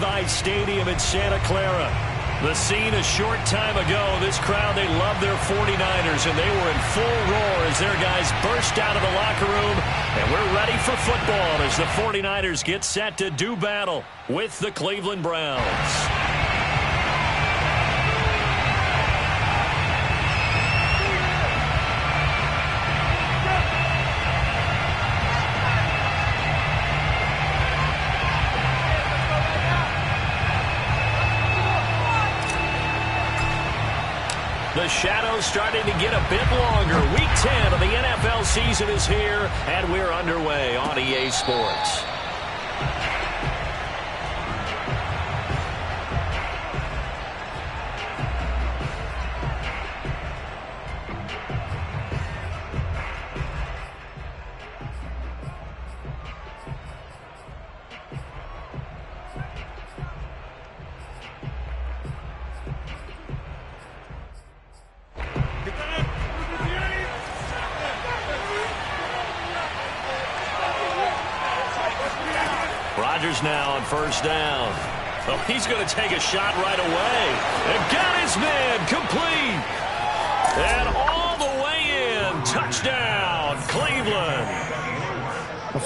Levi Stadium in Santa Clara. The scene a short time ago. This crowd, they love their 49ers, and they were in full roar as their guys burst out of the locker room. And we're ready for football as the 49ers get set to do battle with the Cleveland Browns. The shadow's starting to get a bit longer. Week 10 of the NFL season is here, and we're underway on EA Sports. Rodgers now on first down. Oh, he's going to take a shot right away. And got his man complete. And all the way in. Touchdown, Cleveland.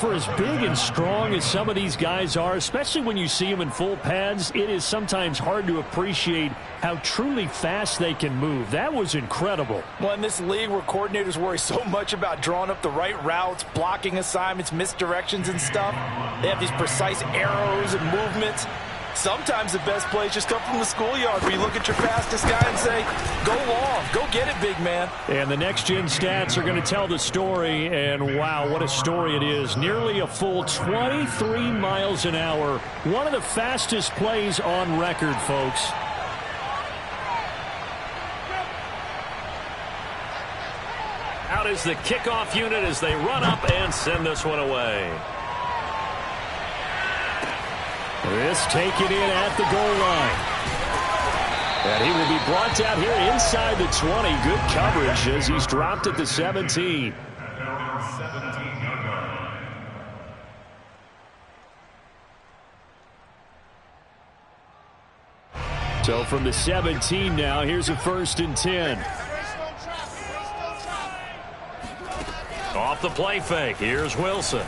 For as big and strong as some of these guys are, especially when you see them in full pads, it is sometimes hard to appreciate how truly fast they can move. That was incredible. Well, in this league where coordinators worry so much about drawing up the right routes, blocking assignments, misdirections and stuff, they have these precise arrows and movements. Sometimes the best plays just come from the schoolyard where you look at your fastest guy and say, go long, go get it, big man. And the next-gen stats are going to tell the story, and wow, what a story it is. Nearly a full 23 miles an hour. One of the fastest plays on record, folks. Out is the kickoff unit as they run up and send this one away. This taken in at the goal line. And he will be brought down here inside the 20. Good coverage as he's dropped at the 17. So from the 17 now, here's a 1st and 10. Off the play fake, here's Wilson.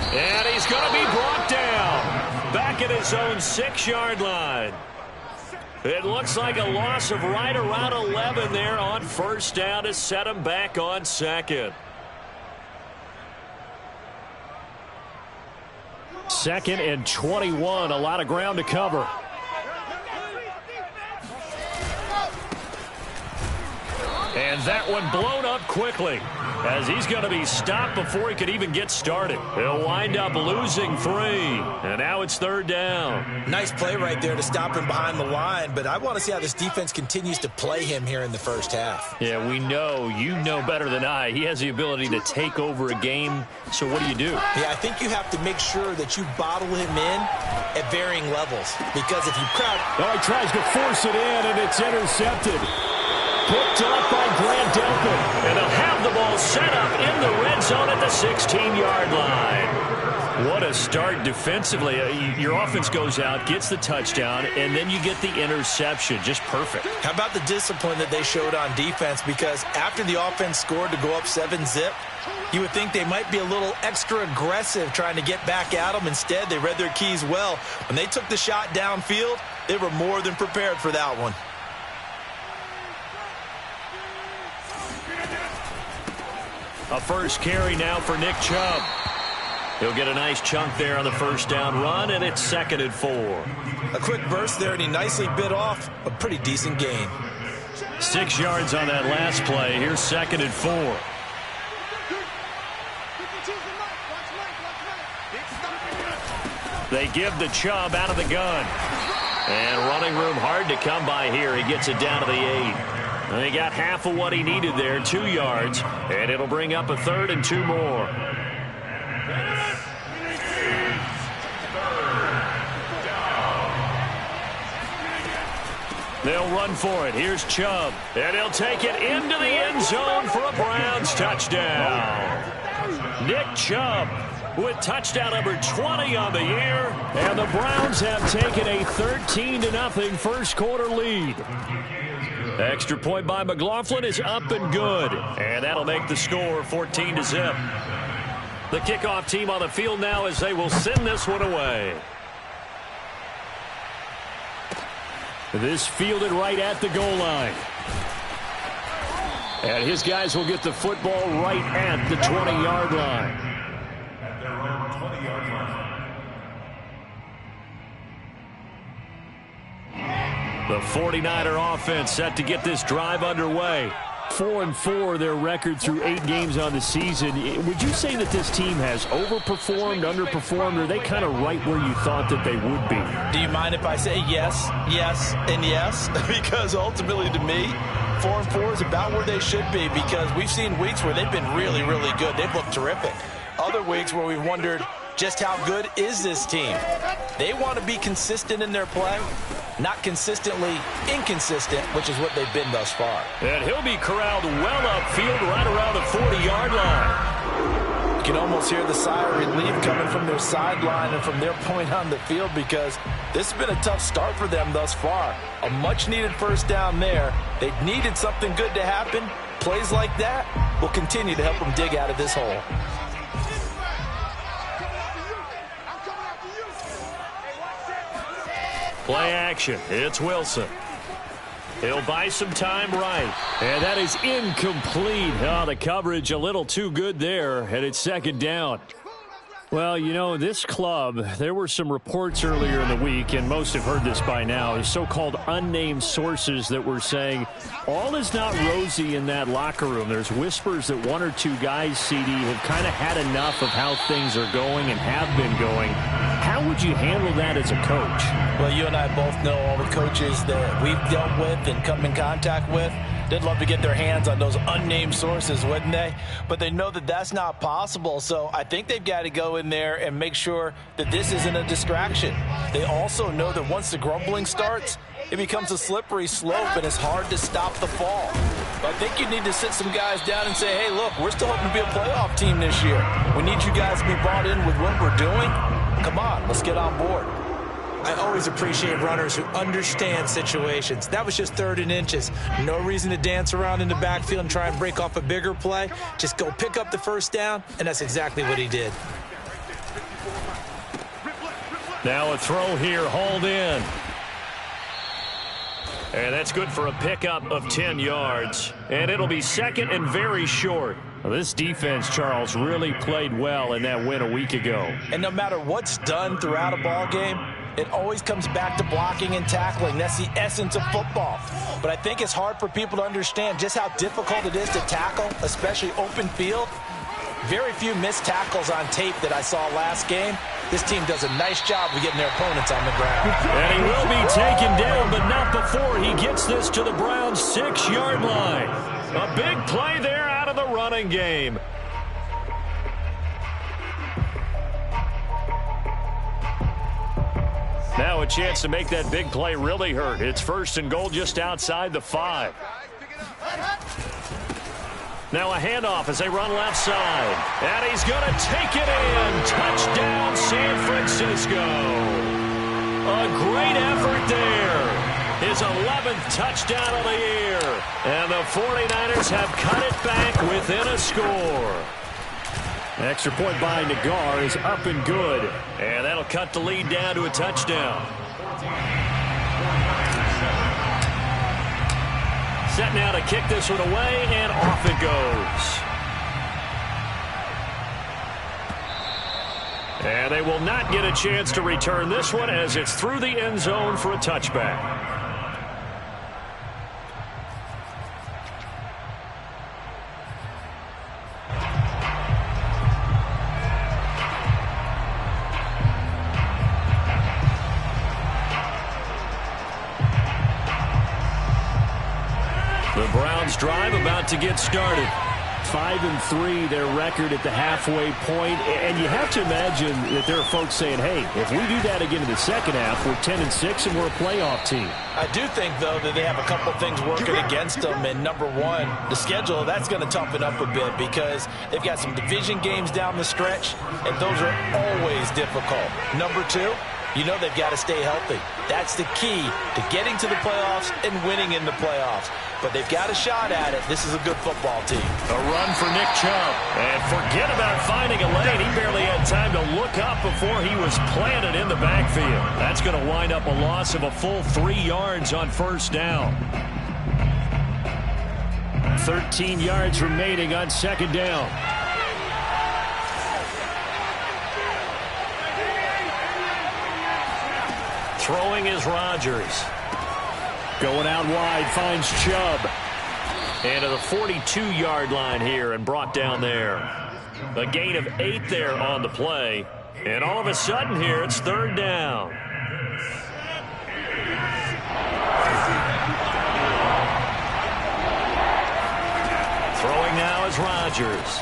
And he's going to be brought down. Back at his own 6-yard line. It looks like a loss of right around 11 there on first down to set him back on 2nd. 2nd and 21. A lot of ground to cover. And that one blown up quickly as he's going to be stopped before he could even get started. He'll wind up losing 3. And now it's 3rd down. Nice play right there to stop him behind the line, but I want to see how this defense continues to play him here in the first half. Yeah, we know. You know better than I. He has the ability to take over a game. So what do? Yeah, I think you have to make sure that you bottle him in at varying levels, because if you crowd... Oh, he tries to force it in, and it's intercepted. Picked up by Grant Delpit. And they'll have the ball set up in the red zone at the 16-yard line. What a start defensively. Your offense goes out, gets the touchdown, and then you get the interception. Just perfect. How about the discipline that they showed on defense? Because after the offense scored to go up 7-zip, you would think they might be a little extra aggressive trying to get back at them. Instead, they read their keys well. When they took the shot downfield, they were more than prepared for that one. A first carry now for Nick Chubb. He'll get a nice chunk there on the first down run, and it's 2nd and 4. A quick burst there, and he nicely bit off a pretty decent gain. 6 yards on that last play. Here's 2nd and 4. They give the Chubb out of the gun. And running room hard to come by here. He gets it down to the 8. And he got half of what he needed there, 2 yards. And it'll bring up a 3rd and 2 more. They'll run for it. Here's Chubb. And he'll take it into the end zone for a Browns touchdown. Nick Chubb with touchdown number 20 on the year. And the Browns have taken a 13-0 first quarter lead. Extra point by McLaughlin is up and good. And that'll make the score 14-0. The kickoff team on the field now as they will send this one away. This fielded right at the goal line. And his guys will get the football right at the 20-yard line. At their own 20-yard line. The 49er offense set to get this drive underway. 4-4 their record through 8 games on the season. Would you say that this team has overperformed, underperformed, or are they kind of right where you thought that they would be? Do you mind if I say yes, yes, and yes? Because ultimately to me, 4-4 is about where they should be, because we've seen weeks where they've been really, really good. They've looked terrific. Other weeks where we've wondered just how good is this team. They want to be consistent in their play, not consistently inconsistent, which is what they've been thus far. And he'll be corralled well upfield right around the 40-yard line. You can almost hear the sigh of relief coming from their sideline and from their point on the field, because this has been a tough start for them thus far. A much-needed first down there. They needed something good to happen. Plays like that will continue to help them dig out of this hole. Play action. It's Wilson. He'll buy some time right. And that is incomplete. Oh, the coverage a little too good there, and it's second down. Well, you know, this club, there were some reports earlier in the week, and most have heard this by now, so-called unnamed sources that were saying all is not rosy in that locker room. There's whispers that 1 or 2 guys, CD, have kind of had enough of how things are going and have been going. How would you handle that as a coach? Well, you and I both know all the coaches that we've dealt with and come in contact with. They'd love to get their hands on those unnamed sources, wouldn't they? But they know that that's not possible, so I think they've got to go in there and make sure that this isn't a distraction. They also know that once the grumbling starts, it becomes a slippery slope, and it's hard to stop the fall. But I think you need to sit some guys down and say, hey, look, we're still hoping to be a playoff team this year. We need you guys to be bought in with what we're doing. Come on, let's get on board. I always appreciate runners who understand situations. That was just 3rd and inches. No reason to dance around in the backfield and try and break off a bigger play. Just go pick up the first down, and that's exactly what he did. Now a throw here, hauled in. And that's good for a pickup of 10 yards. And it'll be second and very short. Well, this defense, Charles, really played well in that win a week ago. And no matter what's done throughout a ball game, it always comes back to blocking and tackling. That's the essence of football. But I think it's hard for people to understand just how difficult it is to tackle, especially open field. Very few missed tackles on tape that I saw last game. This team does a nice job of getting their opponents on the ground. And he will be taken down, but not before he gets this to the Browns' 6-yard line. A big play there out of the running game. Now a chance to make that big play really hurt. It's 1st and goal just outside the 5. Now a handoff as they run left side. And he's going to take it in. Touchdown, San Francisco. A great effort there. His 11th touchdown of the year. And the 49ers have cut it back within a score. Extra point by Nagar is up and good. And that'll cut the lead down to a touchdown. Set now to kick this one away, and off it goes. And they will not get a chance to return this one as it's through the end zone for a touchback. The Browns drive about to get started. 5-3, their record at the halfway point. And you have to imagine that there are folks saying, hey, if we do that again in the second half, we're 10-6 and we're a playoff team. I do think, though, that they have a couple things working against them. And number one, the schedule, that's going to toughen up a bit because they've got some division games down the stretch, and those are always difficult. Number two, you know they've got to stay healthy. That's the key to getting to the playoffs and winning in the playoffs. But they've got a shot at it. This is a good football team. A run for Nick Chubb. And forget about finding a lane. He barely had time to look up before he was planted in the backfield. That's going to wind up a loss of a full 3 yards on first down. 13 yards remaining on second down. Throwing is Rodgers. Going out wide, finds Chubb. And to the 42-yard line here and brought down there. A gain of 8 there on the play. And all of a sudden here, it's third down. Throwing now is Rodgers.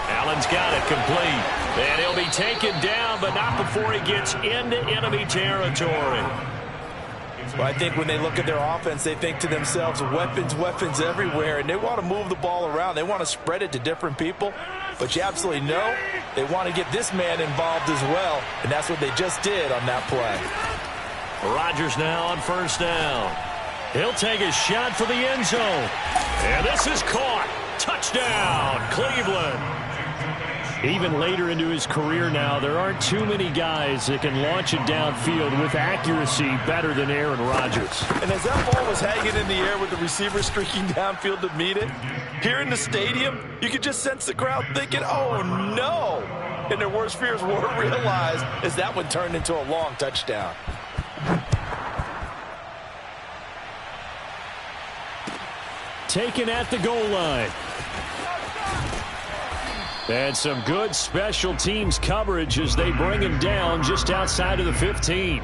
Allen's got it complete. And he'll be taken down, but not before he gets into enemy territory. Well, I think when they look at their offense, they think to themselves, weapons, weapons everywhere, and they want to move the ball around. They want to spread it to different people, but you absolutely know they want to get this man involved as well, and that's what they just did on that play. Rodgers now on first down. He'll take a shot for the end zone. And this is caught. Touchdown, Cleveland. Even later into his career now, there aren't too many guys that can launch it downfield with accuracy better than Aaron Rodgers. And as that ball was hanging in the air with the receiver streaking downfield to meet it, here in the stadium, you could just sense the crowd thinking, oh, no. And their worst fears were realized as that one turned into a long touchdown. Taken at the goal line. And some good special teams coverage as they bring him down just outside of the 15.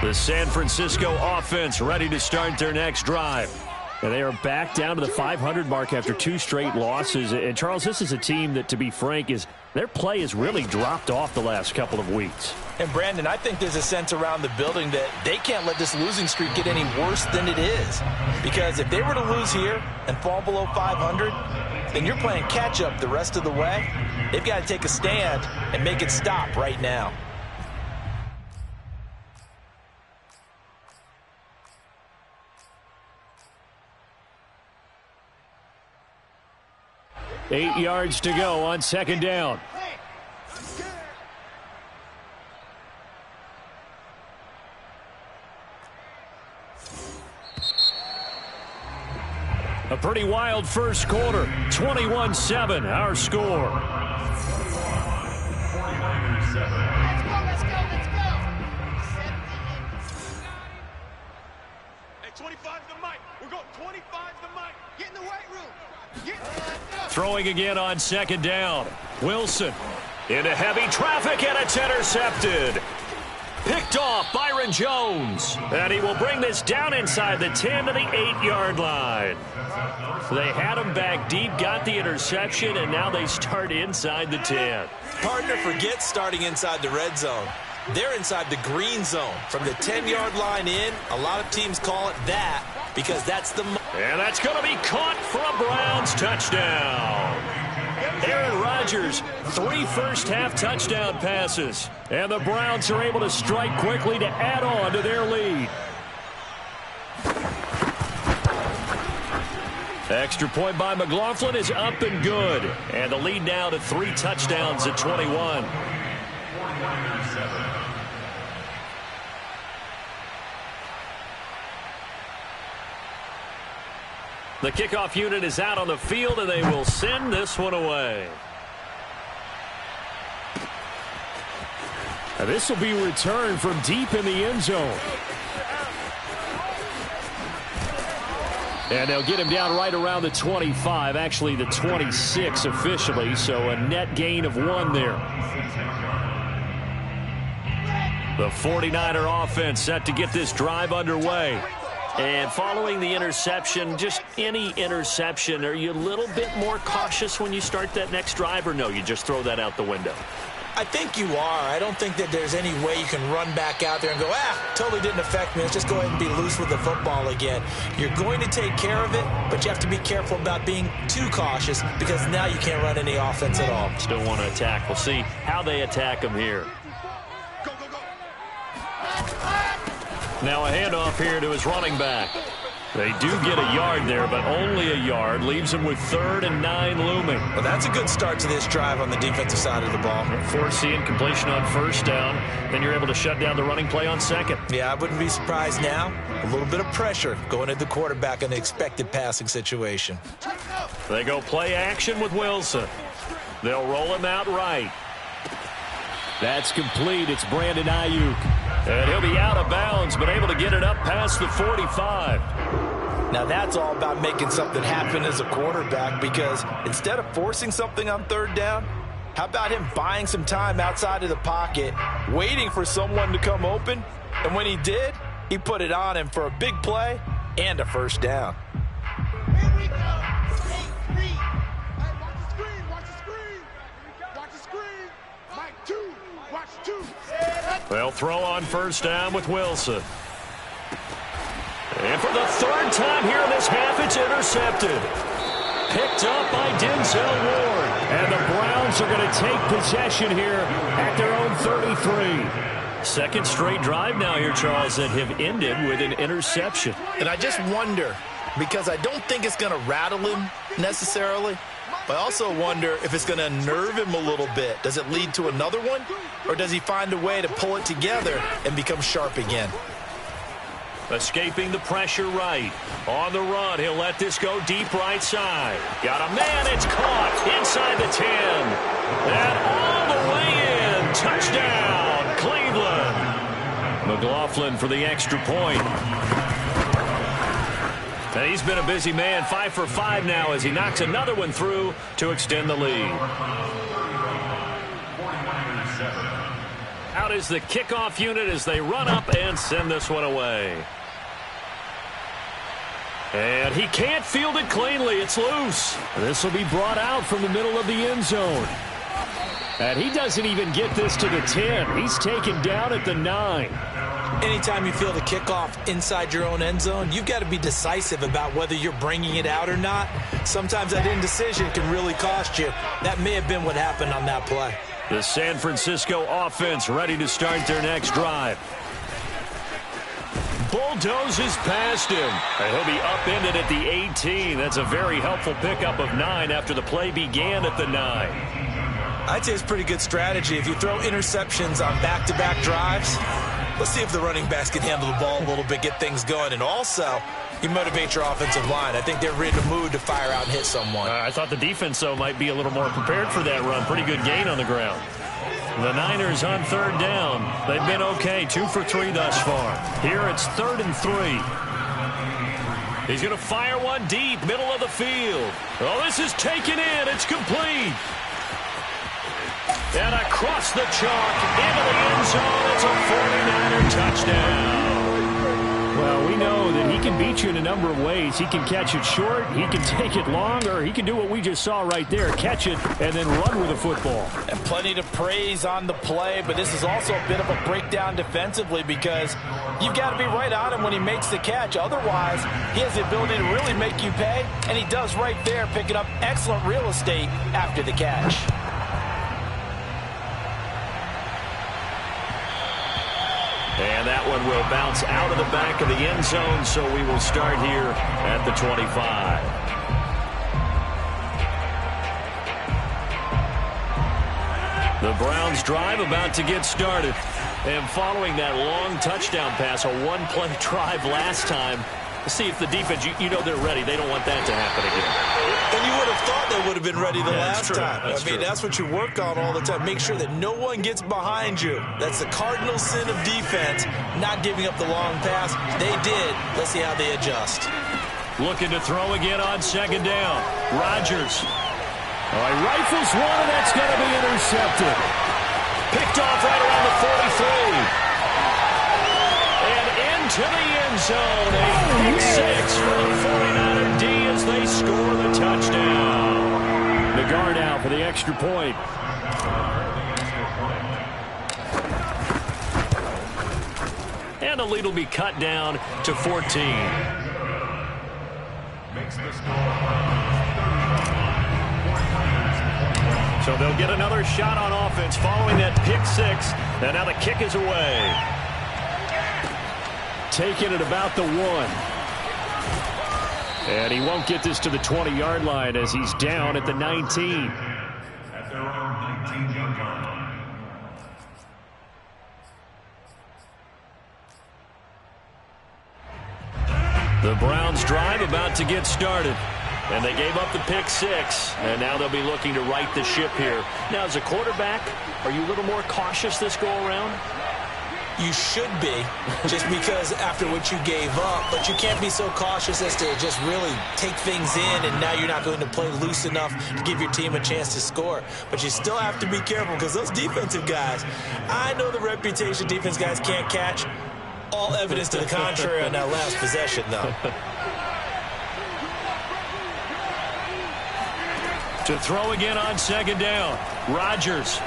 The San Francisco offense ready to start their next drive. And they are back down to the 500 mark after 2 straight losses. And, Charles, this is a team that, to be frank, their play has really dropped off the last couple of weeks. And, Brandon, I think there's a sense around the building that they can't let this losing streak get any worse than it is. Because if they were to lose here and fall below 500, then you're playing catch-up the rest of the way. They've got to take a stand and make it stop right now. Eight yards to go on second down. A pretty wild first quarter. 21-7, our score. Let's go. Hey, 25's the mic. We're going 25's the mic. Get in the weight room. Throwing again on second down. Wilson into heavy traffic, and it's intercepted. Picked off Byron Jones. And he will bring this down inside the 10 to the 8-yard line. They had him back deep, got the interception, and now they start inside the 10. Partner forgets starting inside the red zone. They're inside the green zone. From the 10-yard line in, a lot of teams call it that because that's the... And that's going to be caught for a Browns touchdown. Aaron Rodgers, 3 first-half touchdown passes. And the Browns are able to strike quickly to add on to their lead. Extra point by McLaughlin is up and good. And the lead now to 3 touchdowns at 21. The kickoff unit is out on the field, and they will send this one away. Now this will be returned from deep in the end zone. And they'll get him down right around the 25, actually the 26 officially, so a net gain of 1 there. The 49er offense set to get this drive underway. And following the interception, just any interception, are you a little bit more cautious when you start that next drive, or no, you just throw that out the window? I think you are. I don't think that there's any way you can run back out there and go, totally didn't affect me. Let's just go ahead and be loose with the football again. You're going to take care of it, but you have to be careful about being too cautious because now you can't run any offense at all. Still want to attack. We'll see how they attack them here. Go, go, go. Now a handoff here to his running back. They do get a yard there, but only a yard. Leaves him with 3rd and 9 looming. Well, that's a good start to this drive on the defensive side of the ball. Force the incompletion on 1st down. Then you're able to shut down the running play on 2nd. Yeah, I wouldn't be surprised now. A little bit of pressure going at the quarterback in the expected passing situation. They go play action with Wilson. They'll roll him out right. That's complete. It's Brandon Ayuk. And he'll be out of bounds, but able to get it up past the 45. Now that's all about making something happen as a quarterback, because instead of forcing something on 3rd down, how about him buying some time outside of the pocket, waiting for someone to come open, and when he did, he put it on him for a big play and a 1st down. Here we go. Screen. Hey, watch the screen. Watch the screen. Watch the screen. Mike 2. Watch 2. They'll throw on 1st down with Wilson. And for the 3rd time here in this half, it's intercepted. Picked up by Denzel Ward. And the Browns are going to take possession here at their own 33. 2nd straight drive now here, Charles, that have ended with an interception. And I just wonder, because I don't think it's going to rattle him necessarily, but I also wonder if it's going to unnerve him a little bit. Does it lead to another one? Or does he find a way to pull it together and become sharp again? Escaping the pressure right. On the run, he'll let this go deep right side. Got a man, it's caught inside the 10. And all the way in. Touchdown, Cleveland. McLaughlin for the extra point. And he's been a busy man, 5 for 5 now as he knocks another one through to extend the lead. Out is the kickoff unit as they run up and send this one away. And he can't field it cleanly. It's loose. This will be brought out from the middle of the end zone. And he doesn't even get this to the 10. He's taken down at the 9. Anytime you feel the kickoff inside your own end zone, you've got to be decisive about whether you're bringing it out or not. Sometimes that indecision can really cost you. That may have been what happened on that play. The San Francisco offense ready to start their next drive. Bulldozes past him. And he'll be upended at the 18. That's a very helpful pickup of 9 after the play began at the 9. I'd say it's pretty good strategy. If you throw interceptions on back-to-back drives, let's see if the running backs can handle the ball a little bit, get things going. And also, you motivate your offensive line. I think they're ready to move to fire out and hit someone. I thought the defense, though, might be a little more prepared for that run. Pretty good gain on the ground. The Niners on 3rd down. They've been okay, 2 for 3 thus far. Here it's 3rd and 3. He's going to fire one deep, middle of the field. Oh, this is taken in. It's complete. And across the chalk, into the end zone. It's a 49er touchdown. Well, we know that he can beat you in a number of ways. He can catch it short, he can take it long, or he can do what we just saw right there, catch it and then run with the football. And plenty to praise on the play, but this is also a bit of a breakdown defensively because you've got to be right on him when he makes the catch. Otherwise, he has the ability to really make you pay, and he does right there, picking up excellent real estate after the catch. And that one will bounce out of the back of the end zone, so we will start here at the 25. The Browns drive about to get started. And following that long touchdown pass, a one-play drive last time, let's see if the defense, you know they're ready. They don't want that to happen again. And you would have thought they would have been ready the last time. That's true. That's what you work on all the time. Make sure that no one gets behind you. That's the cardinal sin of defense, not giving up the long pass. They did. Let's see how they adjust. Looking to throw again on 2nd down. Rodgers. Oh, he rifles one, and that's going to be intercepted. Picked off right around the 43. to the end zone. A pick six for the 49er D as they score the touchdown. The guard out for the extra point. And the lead will be cut down to 14. Makes the score. So they'll get another shot on offense following that pick six. And now the kick is away. Taking it about the 1. And he won't get this to the 20-yard line as he's down at the 19. At their own 19-yard line. The Browns drive about to get started. And they gave up the pick six, and now they'll be looking to right the ship here. Now, as a quarterback, are you a little more cautious this go-around? You should be, just because after what you gave up, but you can't be so cautious as to just really take things in, and now you're not going to play loose enough to give your team a chance to score. But you still have to be careful because those defensive guys, I know the reputation defense guys can't catch. All evidence to the contrary on that last possession, though. To throw again on second down. Rodgers.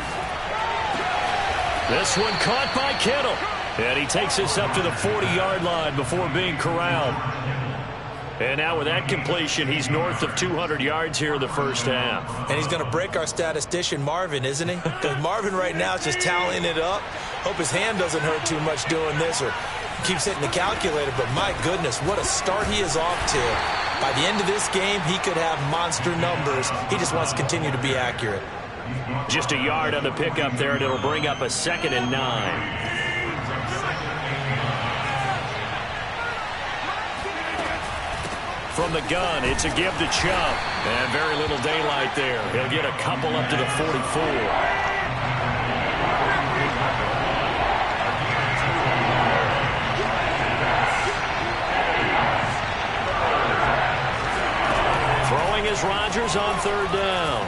This one caught by Kittle. And he takes us up to the 40-yard line before being corralled. And now with that completion, he's north of 200 yards here in the first half. And he's going to break our statistician, Marvin, isn't he? Because Marvin right now is just tallying it up. Hope his hand doesn't hurt too much doing this or keeps hitting the calculator. But my goodness, what a start he is off to. By the end of this game, he could have monster numbers. He just wants to continue to be accurate. Just a yard on the pickup there, and it'll bring up a 2nd and 9. From the gun, it's a give to Chubb. And very little daylight there. He'll get a couple up to the 44. Is Rodgers on third down.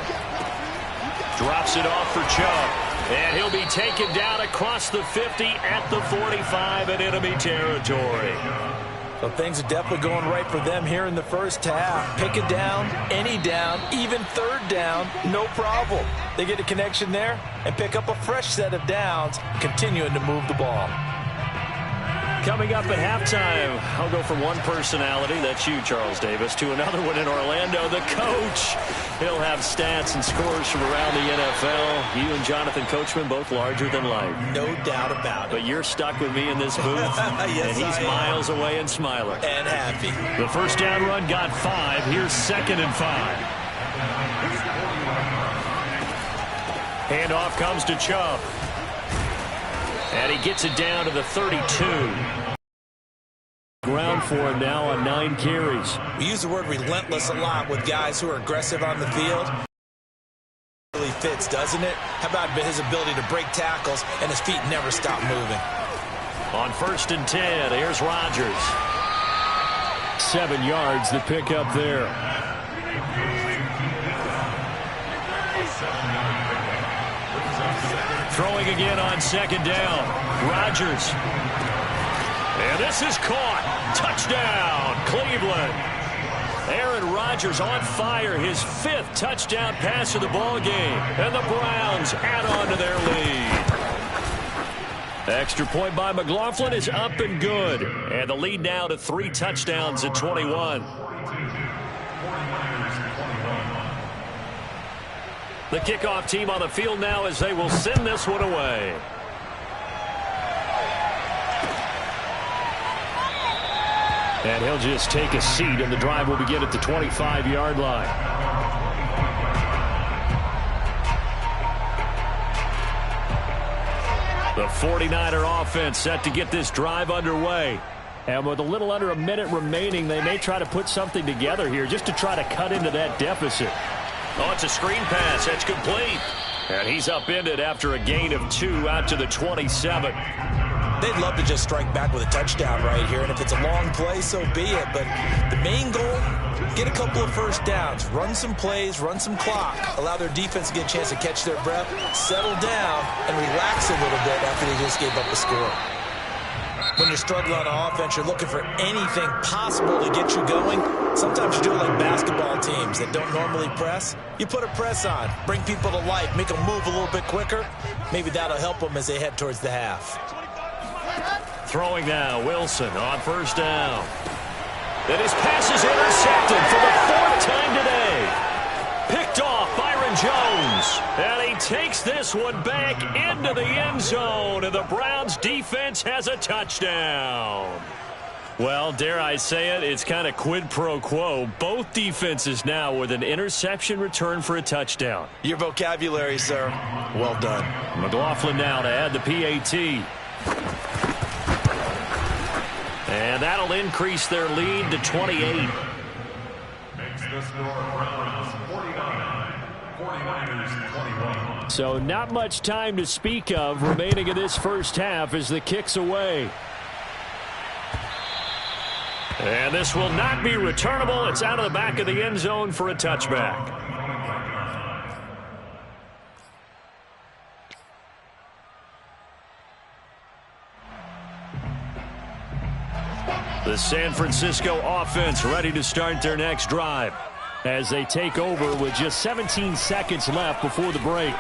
Drops it off for Chubb. And he'll be taken down across the 50 at the 45 in enemy territory. So things are definitely going right for them here in the first half. Pick it down, any down, even third down, no problem. They get a connection there and pick up a fresh set of downs, continuing to move the ball. Coming up at halftime, I'll go from one personality, that's you, Charles Davis, to another one in Orlando, the coach. He'll have stats and scores from around the NFL. You and Jonathan Coachman, both larger than life. No doubt about it. But you're stuck with me in this booth, yes, and he's miles away and smiling. And happy. The first down run got 5. Here's 2nd and 5. Handoff comes to Chubb. And he gets it down to the 32. Ground for him now on 9 carries. We use the word relentless a lot with guys who are aggressive on the field. Really fits, doesn't it? How about his ability to break tackles and his feet never stop moving? On 1st and 10, here's Rodgers. 7 yards, the pickup there. Throwing again on 2nd down. Rodgers. And this is caught. Touchdown, Cleveland. Aaron Rodgers on fire. His 5th touchdown pass of the ball game. And the Browns add on to their lead. Extra point by McLaughlin is up and good. And the lead now to 3 touchdowns at 21. The kickoff team on the field now as they will send this one away. And he'll just take a seat, and the drive will begin at the 25-yard line. The 49er offense set to get this drive underway. And with a little under a minute remaining, they may try to put something together here just to try to cut into that deficit. Oh, it's a screen pass. That's complete. And he's upended after a gain of 2 out to the 27. They'd love to just strike back with a touchdown right here, and if it's a long play, so be it. But the main goal, get a couple of first downs, run some plays, run some clock, allow their defense to get a chance to catch their breath, settle down, and relax a little bit after they just gave up a score. when you're struggling on offense, you're looking for anything possible to get you going. Sometimes you do it like basketball teams that don't normally press. You put a press on, bring people to life, make them move a little bit quicker. Maybe that'll help them as they head towards the half. Throwing now, Wilson on first down. And his pass is intercepted for the 4th time today. Picked off Byron Jones. And he takes this one back into the end zone. And the Browns defense has a touchdown. Well, dare I say it, it's kind of quid pro quo. Both defenses now with an interception return for a touchdown. Your vocabulary, sir. Well done. McLaughlin now to add the PAT. And that'll increase their lead to 28. Makes the score Browns 49, 49ers 21. So not much time to speak of remaining in this first half as the kick's away. And this will not be returnable. It's out of the back of the end zone for a touchback. The San Francisco offense ready to start their next drive as they take over with just 17 seconds left before the break.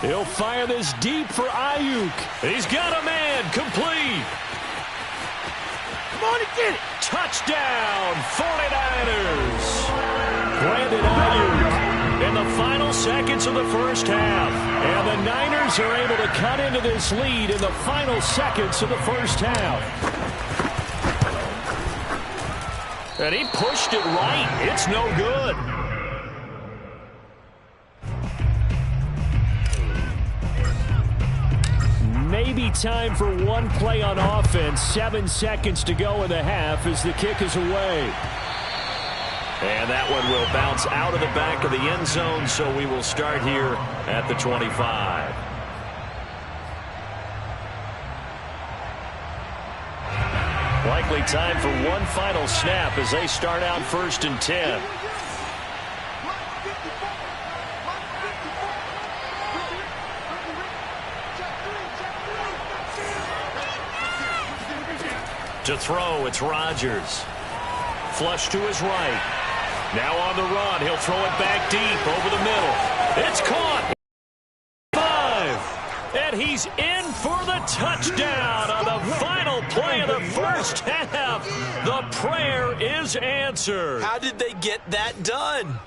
He'll fire this deep for Ayuk. He's got a man, complete. Come on and get it. Touchdown, 49ers. Brandon Ayuk In the final seconds of the first half. And the Niners are able to cut into this lead in the final seconds of the first half. And he pushed it right. It's no good. Maybe time for one play on offense. 7 seconds to go in the half as the kick is away. And that one will bounce out of the back of the end zone, so we will start here at the 25. Likely time for one final snap as they start out 1st and 10. To throw, it's Rodgers. Flush to his right. Now on the run, he'll throw it back deep over the middle. It's caught. 5. And he's in for the touchdown on the final play of the first half. The prayer is answered. How did they get that done?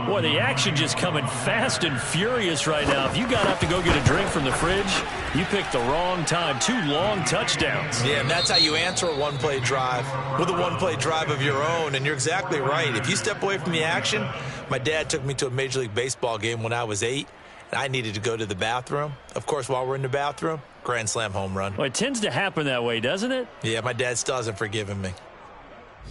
Boy, the action just coming fast and furious right now. If you got up to go get a drink from the fridge, you picked the wrong time. 2 long touchdowns. Yeah, and that's how you answer a one-play drive with a one-play drive of your own. And you're exactly right. If you step away from the action, my dad took me to a Major League Baseball game when I was 8, and I needed to go to the bathroom. Of course, while we're in the bathroom, grand slam home run. Well, it tends to happen that way, doesn't it? Yeah, my dad still hasn't forgiven me.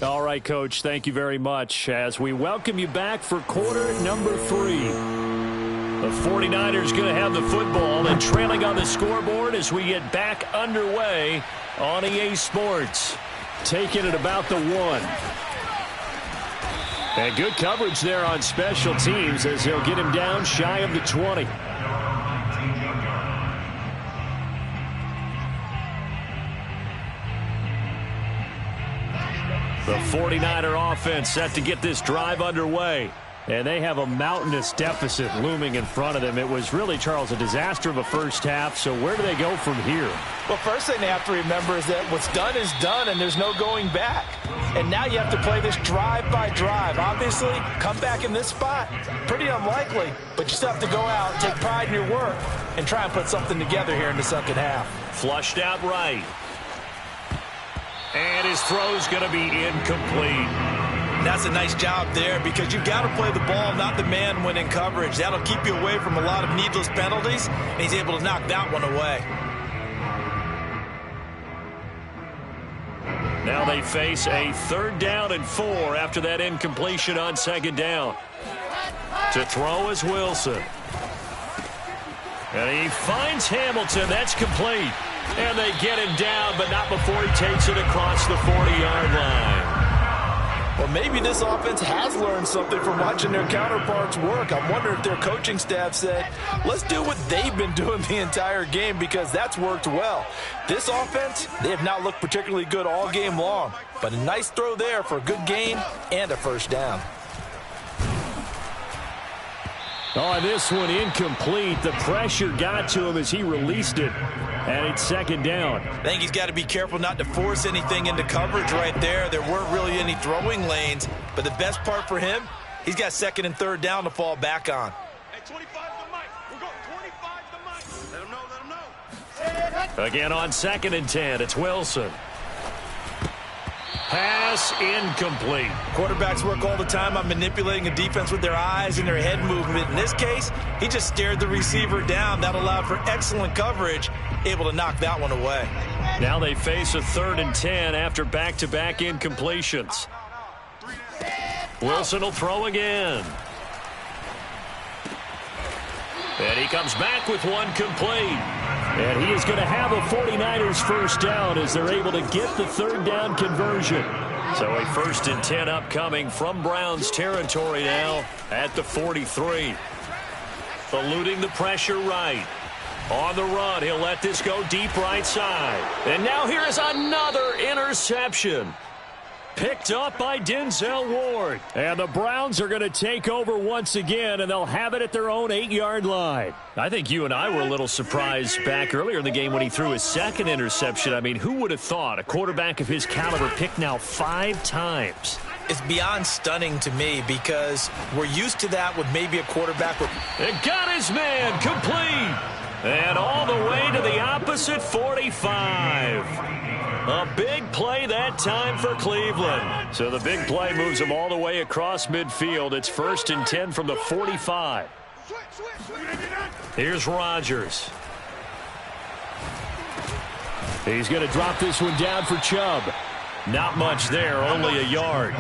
All right, Coach, thank you very much as we welcome you back for quarter number 3. The 49ers going to have the football and trailing on the scoreboard as we get back underway on EA Sports. Taking it about the 1. And good coverage there on special teams as they'll get him down shy of the 20. The 49er offense set to get this drive underway. And they have a mountainous deficit looming in front of them. It was really, Charles, a disaster of a first half. So where do they go from here? Well, first thing they have to remember is that what's done is done, and there's no going back. And now you have to play this drive by drive. Obviously, come back in this spot, pretty unlikely. But you still have to go out, take pride in your work, and try and put something together here in the second half. Flushed out right. And his throw's going to be incomplete. That's a nice job there because you've got to play the ball, not the man when in coverage. That'll keep you away from a lot of needless penalties, and he's able to knock that one away. Now they face a 3rd down and 4 after that incompletion on 2nd down. To throw is Wilson. And he finds Hamilton. That's complete. And they get him down, but not before he takes it across the 40-yard line. Well, maybe this offense has learned something from watching their counterparts work. I'm wondering if their coaching staff said, let's do what they've been doing the entire game, because that's worked well. This offense, they have not looked particularly good all game long, but a nice throw there for a good gain and a first down. Oh, this one incomplete. The pressure got to him as he released it. And it's second down. I think he's got to be careful not to force anything into coverage right there. There weren't really any throwing lanes. But the best part for him, he's got second and third down to fall back on. Hey, 25 to Mike. We're going 25 to Mike. Let him know, let him know. Again on second and 10, it's Wilson. Pass incomplete. Quarterbacks work all the time on manipulating a defense with their eyes and their head movement. In this case, he just stared the receiver down. That allowed for excellent coverage, able to knock that one away. Now they face a 3rd and 10 after back-to-back incompletions. Wilson will throw again. And he comes back with one complete. And he is going to have a 49ers first down as they're able to get the third down conversion. So a 1st and 10 upcoming from Browns territory now at the 43. Eluding the pressure right. On the run, he'll let this go deep right side. And now here is another interception. Picked up by Denzel Ward. And the Browns are going to take over once again, and they'll have it at their own 8-yard line. I think you and I were a little surprised back earlier in the game when he threw his second interception. I mean, who would have thought a quarterback of his caliber picked now 5 times? It's beyond stunning to me because we're used to that with maybe a quarterback. It got his man complete. And all the way to the opposite 45. A big play that time for Cleveland. So the big play moves him all the way across midfield. It's 1st and 10 from the 45. Here's Rodgers. He's going to drop this one down for Chubb. Not much there, only a yard.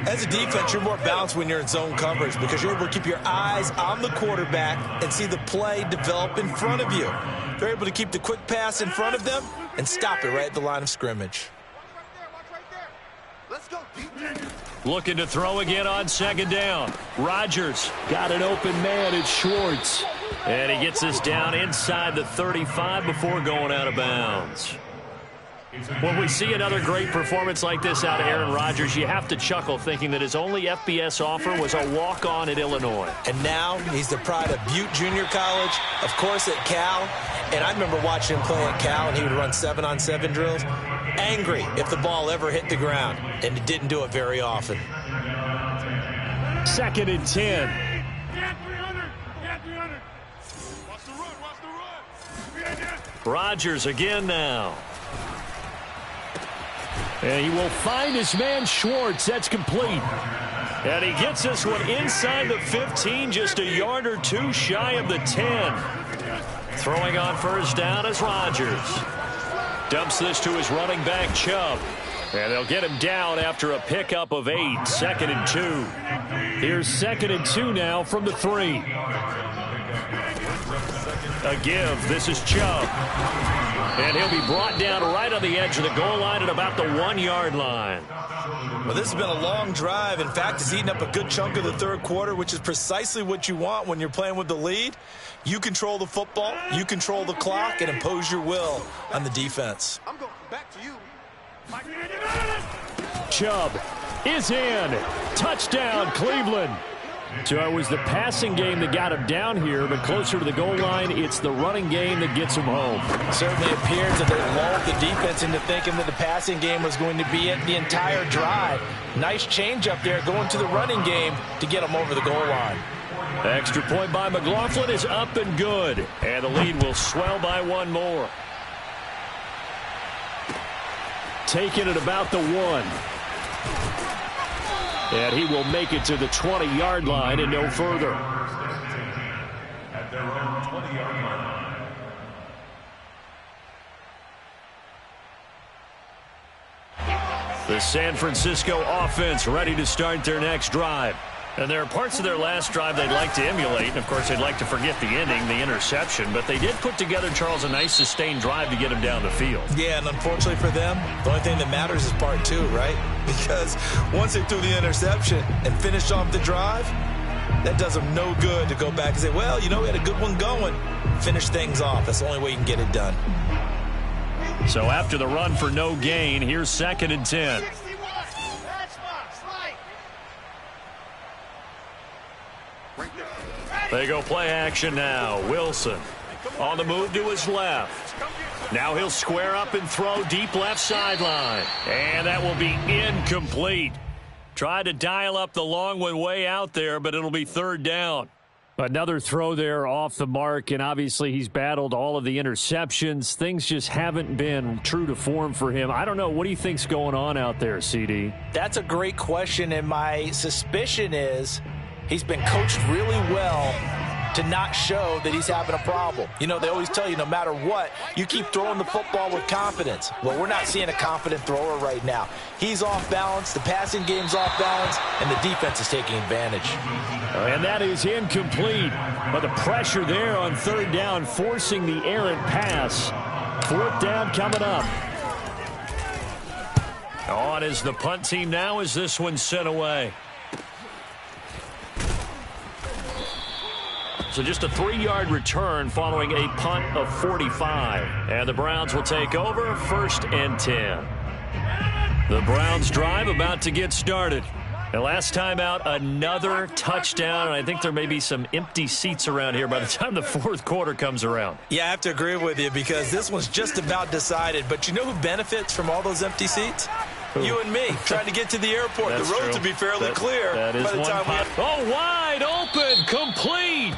As a defense, you're more balanced when you're in zone coverage because you're able to keep your eyes on the quarterback and see the play develop in front of you. They're able to keep the quick pass in front of them and stop it right at the line of scrimmage. Watch right there. Let's go. Looking to throw again on second down. Rodgers got an open man. It's Schwartz. And he gets this down inside the 35 before going out of bounds. When we see another great performance like this out of Aaron Rodgers, you have to chuckle thinking that his only FBS offer was a walk-on at Illinois. And now he's the pride of Butte Junior College, of course at Cal. And I remember watching him play at Cal, and he would run 7-on-7 drills. Angry if the ball ever hit the ground, and it didn't do it very often. 2nd and 10. Rodgers again now. And he will find his man Schwartz. That's complete. And he gets this one inside the 15, just a yard or two shy of the 10. Throwing on first down is Rodgers. Dumps this to his running back, Chubb. And they'll get him down after a pickup of 8. 2nd and 2. Here's 2nd and 2 now from the 3. A give. This is Chubb. And he'll be brought down right on the edge of the goal line at about the 1-yard line. Well, this has been a long drive. In fact, it's eaten up a good chunk of the third quarter, which is precisely what you want when you're playing with the lead. You control the football, you control the clock, and impose your will on the defense. I'm going back to you. Chubb is in. Touchdown, Cleveland. So it was the passing game that got him down here, but closer to the goal line, it's the running game that gets him home. Certainly appears that they lulled the defense into thinking that the passing game was going to be it the entire drive. Nice change up there going to the running game to get them over the goal line. Extra point by McLaughlin is up and good, and the lead will swell by one more. Taking it about the 1. And he will make it to the 20-yard line and no further. At their own 20-yard line. The San Francisco offense ready to start their next drive. And there are parts of their last drive they'd like to emulate. And, of course, they'd like to forget the ending, the interception. But they did put together, Charles, a nice sustained drive to get him down the field. Yeah, and unfortunately for them, the only thing that matters is part 2, right? Because once they threw the interception and finished off the drive, that does them no good to go back and say, well, you know, we had a good one going. Finish things off. That's the only way you can get it done. So after the run for no gain, here's 2nd and 10. They go play action now. Wilson on the move to his left. Now he'll square up and throw deep left sideline. And that will be incomplete. Tried to dial up the long one way out there, but it'll be 3rd down. Another throw there off the mark, and obviously he's battled all of the interceptions. Things just haven't been true to form for him. I don't know. What do you think's going on out there, CD? That's a great question, and my suspicion is he's been coached really well to not show that he's having a problem. You know, they always tell you no matter what, you keep throwing the football with confidence. Well, we're not seeing a confident thrower right now. He's off balance, the passing game's off balance, and the defense is taking advantage. And that is incomplete. But the pressure there on 3rd down, forcing the errant pass. 4th down coming up. On is the punt team now as this one's sent away. So just a 3-yard return following a punt of 45. And the Browns will take over 1st and 10. The Browns drive about to get started. And last time out, another touchdown. And I think there may be some empty seats around here by the time the 4th quarter comes around. Yeah, I have to agree with you because this one's just about decided. But you know who benefits from all those empty seats? You and me, trying to get to the airport. That's the road true. to be fairly clear. That is by the one time pot. Oh, wide open, complete.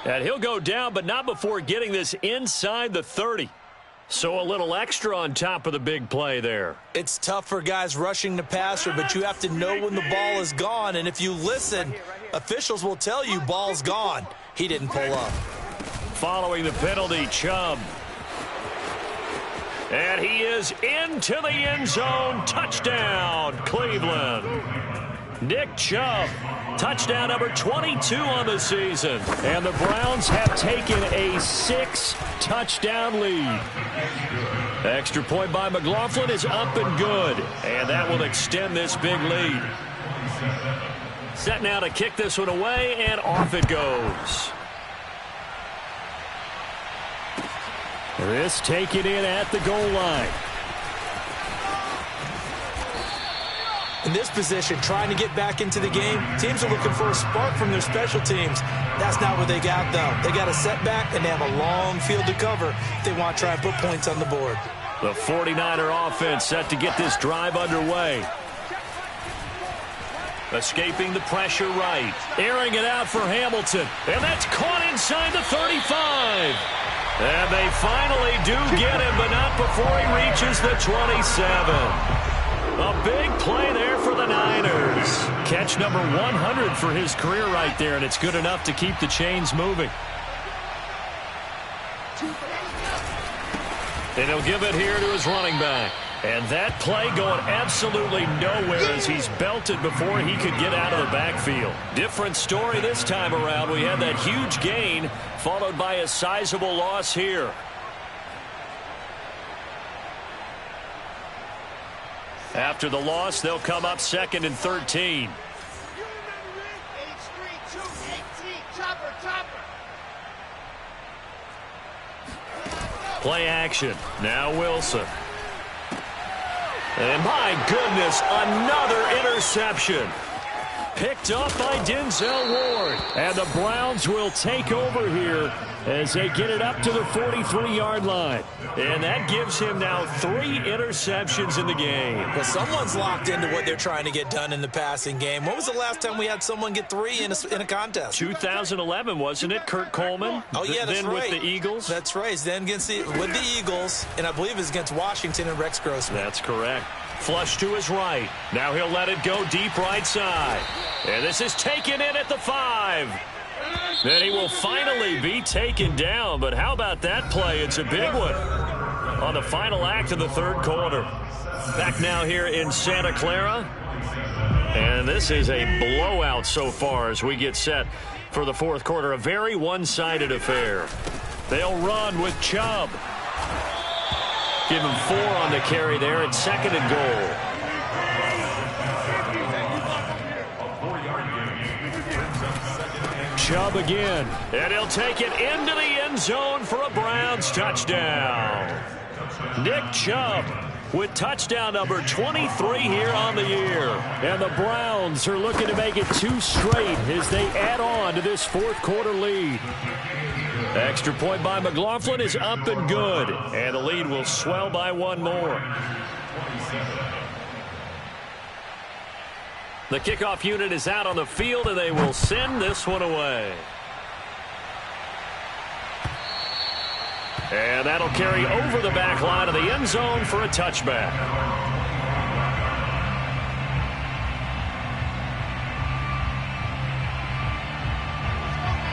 And he'll go down, but not before getting this inside the 30. So a little extra on top of the big play there. It's tough for guys rushing the passer, but you have to know when the ball is gone. And if you listen, officials will tell you ball's gone. He didn't pull up. Following the penalty, Chubb. And he is into the end zone. Touchdown, Cleveland. Nick Chubb, touchdown number 22 on the season. And the Browns have taken a 6-touchdown lead. Extra point by McLaughlin is up and good. And that will extend this big lead. Set now to kick this one away, and off it goes. This taken in at the goal line. In this position, trying to get back into the game, teams are looking for a spark from their special teams. That's not what they got, though. They got a setback, and they have a long field to cover if they want to try and put points on the board. The 49er offense set to get this drive underway. Escaping the pressure right. Airing it out for Hamilton. And that's caught inside the 35. And they finally do get him, but not before he reaches the 27. A big play there for the Niners. Catch number 100 for his career right there, and it's good enough to keep the chains moving. And he'll give it here to his running back. And that play going absolutely nowhere as he's belted before he could get out of the backfield. Different story this time around. We had that huge gain followed by a sizable loss here. After the loss, they'll come up 2nd and 13. Play action. Now Wilson. And my goodness, another interception. Picked up by Denzel Ward. And the Browns will take over here as they get it up to the 43-yard line. And that gives him now 3 interceptions in the game. Well, someone's locked into what they're trying to get done in the passing game. When was the last time we had someone get 3 in a contest? 2011, wasn't it? Kurt Coleman? Oh, yeah, that's then right. with the Eagles? That's right. Then with the Eagles, and I believe it was against Washington and Rex Grossman. That's correct. Flush to his right. Now he'll let it go deep right side. And this is taken in at the 5. Then he will finally be taken down. But how about that play? It's a big one on the final act of the 3rd quarter. Back now here in Santa Clara. And this is a blowout so far as we get set for the fourth quarter. A very one-sided affair. They'll run with Chubb. Give him 4 on the carry there at 2nd and goal. Chubb again. And he'll take it into the end zone for a Browns touchdown. Nick Chubb with touchdown number 23 here on the year. And the Browns are looking to make it 2 straight as they add on to this fourth quarter lead. Extra point by McLaughlin is up and good. And the lead will swell by 1 more. The kickoff unit is out on the field, and they will send this one away. And that'll carry over the back line of the end zone for a touchback.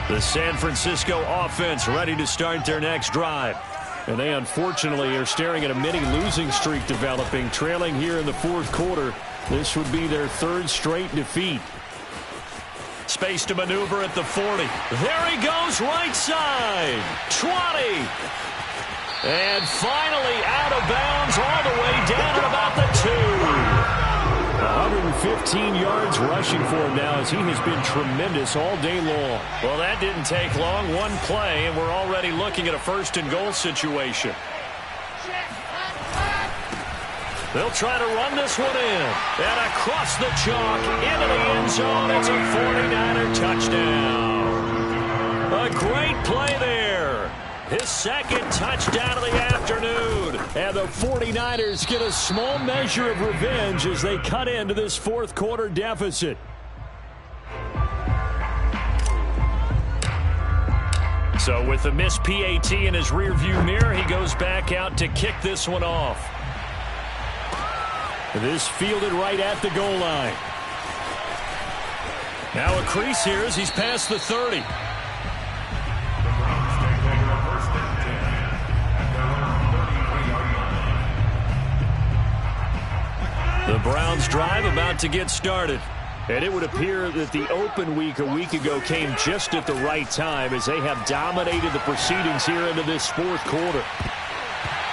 The San Francisco offense ready to start their next drive. And they unfortunately are staring at a mini losing streak developing, trailing here in the fourth quarter. This would be their 3rd straight defeat. Space to maneuver at the 40. There he goes, right side. 20. And finally out of bounds all the way down at about the 2. 115 yards rushing for him now as he has been tremendous all day long. Well, that didn't take long. 1 play, and we're already looking at a 1st and goal situation. They'll try to run this one in. And across the chalk, into the end zone. It's a 49er touchdown. A great play there. His 2nd touchdown of the afternoon. And the 49ers get a small measure of revenge as they cut into this fourth quarter deficit. So with the missed PAT in his rearview mirror, he goes back out to kick this one off. This fielded right at the goal line. Now a crease here as he's past the 30. The Browns drive about to get started. And it would appear that the open week a week ago came just at the right time as they have dominated the proceedings here into this fourth quarter.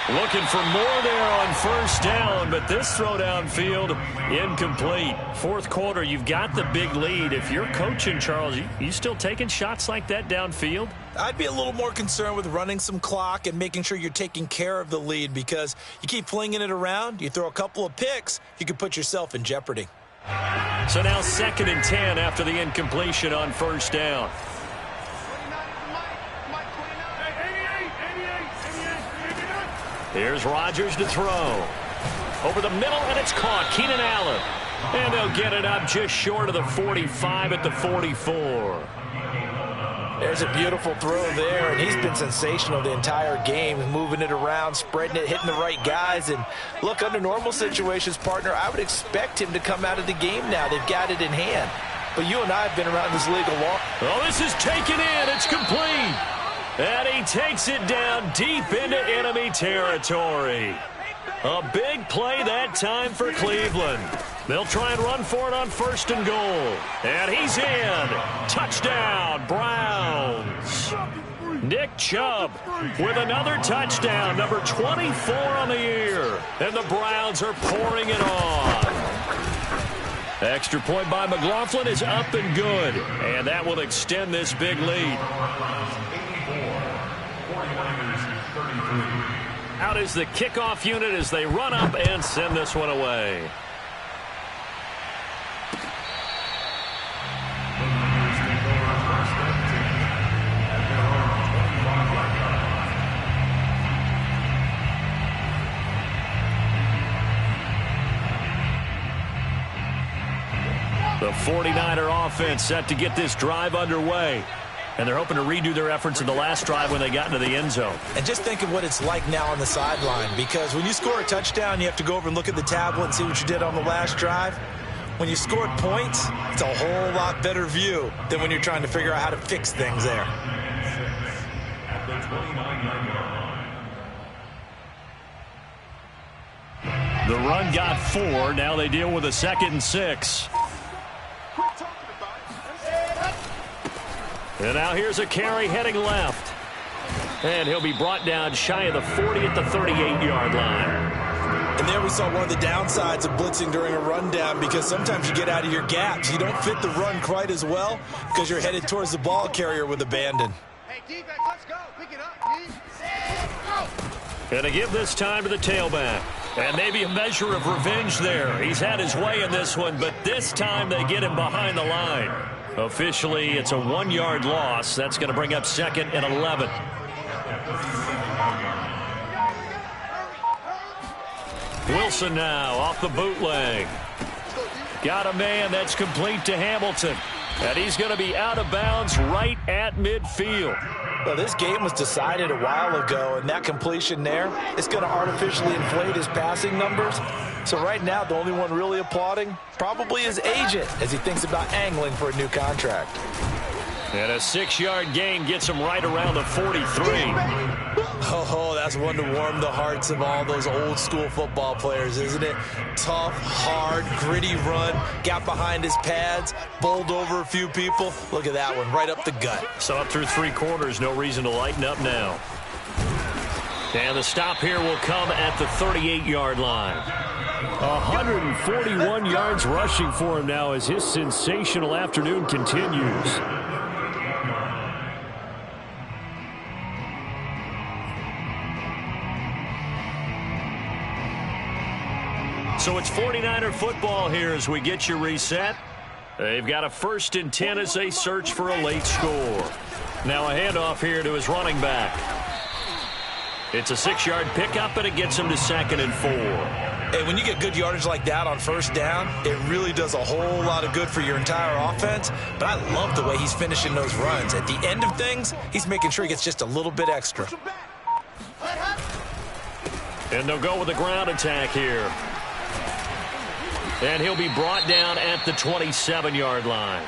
Looking for more there on 1st down, but this throw downfield incomplete. Fourth quarter, you've got the big lead. If you're coaching, Charles, you still taking shots like that downfield? I'd be a little more concerned with running some clock and making sure you're taking care of the lead because you keep flinging it around, you throw a couple of picks, you could put yourself in jeopardy. So now 2nd and 10 after the incompletion on 1st down. Here's Rodgers to throw. Over the middle, and it's caught. Keenan Allen. And they'll get it up just short of the 45 at the 44. There's a beautiful throw there, and he's been sensational the entire game, moving it around, spreading it, hitting the right guys. And look, under normal situations, partner, I would expect him to come out of the game now. They've got it in hand. But you and I have been around this league a long. Oh, this is taken in. It's complete. And he takes it down deep into enemy territory. A big play that time for Cleveland. They'll try and run for it on 1st and goal. And he's in. Touchdown, Browns. Nick Chubb with another touchdown, number 24 on the year. And the Browns are pouring it on. Extra point by McLaughlin is up and good. And that will extend this big lead. Out is the kickoff unit as they run up and send this one away. The 49er offense set to get this drive underway. And they're hoping to redo their efforts in the last drive when they got into the end zone. And just think of what it's like now on the sideline, because when you score a touchdown, you have to go over and look at the tablet and see what you did on the last drive. When you scored points, it's a whole lot better view than when you're trying to figure out how to fix things there. The run got 4. Now they deal with a 2nd and 6. And now here's a carry heading left. And he'll be brought down shy of the 40 at the 38-yard line. And there we saw one of the downsides of blitzing during a rundown, because sometimes you get out of your gaps. You don't fit the run quite as well because you're headed towards the ball carrier with abandon. Hey, defense, let's go. Pick it up, D. Go. And to give this time to the tailback. And maybe a measure of revenge there. He's had his way in this one, but this time they get him behind the line. Officially, it's a 1-yard loss. That's going to bring up 2nd and 11. Wilson now off the bootleg. Got a man that's complete to Hamilton. And he's going to be out of bounds right at midfield. Well, this game was decided a while ago, and that completion there is going to artificially inflate his passing numbers. So right now, the only one really applauding probably his agent as he thinks about angling for a new contract. And a 6-yard gain gets him right around the 43. Oh, that's one to warm the hearts of all those old-school football players, isn't it? Tough, hard, gritty run, got behind his pads, bowled over a few people. Look at that one, right up the gut. So up through 3 quarters, no reason to lighten up now. And the stop here will come at the 38-yard line. 141 yards rushing for him now as his sensational afternoon continues. So it's 49er football here as we get you reset. They've got a 1st and 10 as they search for a late score. Now a handoff here to his running back. It's a 6-yard pickup, and it gets him to 2nd and 4. Hey, when you get good yardage like that on 1st down, it really does a whole lot of good for your entire offense. But I love the way he's finishing those runs. At the end of things, he's making sure he gets just a little bit extra. And they'll go with the ground attack here. And he'll be brought down at the 27-yard line.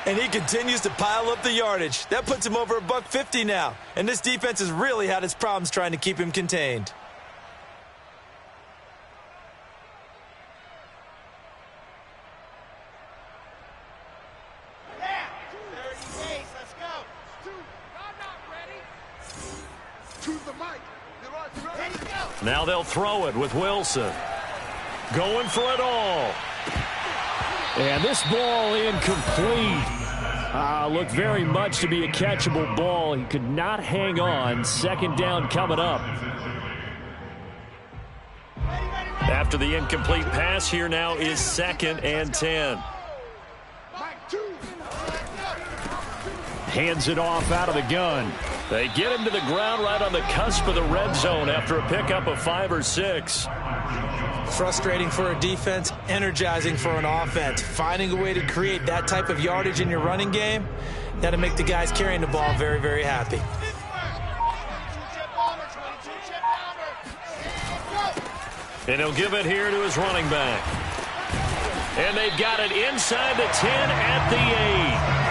And he continues to pile up the yardage. That puts him over $150 now. And this defense has really had its problems trying to keep him contained. Now they'll throw it with Wilson. Going for it all. And this ball incomplete. Looked very much to be a catchable ball. He could not hang on. 2nd down coming up. After the incomplete pass, here now is 2nd and 10. Hands it off out of the gun. They get him to the ground right on the cusp of the red zone after a pickup of 5 or 6. Frustrating for a defense, energizing for an offense. Finding a way to create that type of yardage in your running game, that'll make the guys carrying the ball very, very happy. And he'll give it here to his running back. And they've got it inside the 10 at the 8.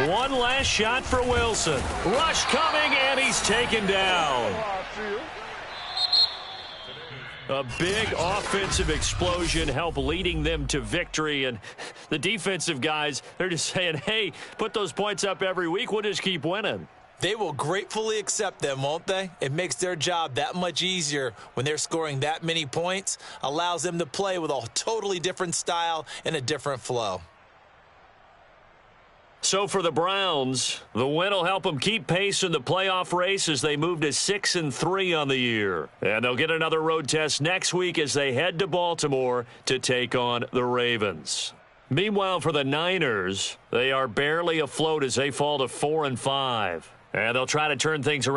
One last shot for Wilson. Rush coming, and he's taken down. A big offensive explosion helped leading them to victory. And the defensive guys, they're just saying, hey, put those points up every week. We'll just keep winning. They will gratefully accept them, won't they? It makes their job that much easier when they're scoring that many points. Allows them to play with a totally different style and a different flow. So for the Browns, the win will help them keep pace in the playoff race as they move to 6-3 on the year. And they'll get another road test next week as they head to Baltimore to take on the Ravens. Meanwhile, for the Niners, they are barely afloat as they fall to 4-5. And they'll try to turn things around.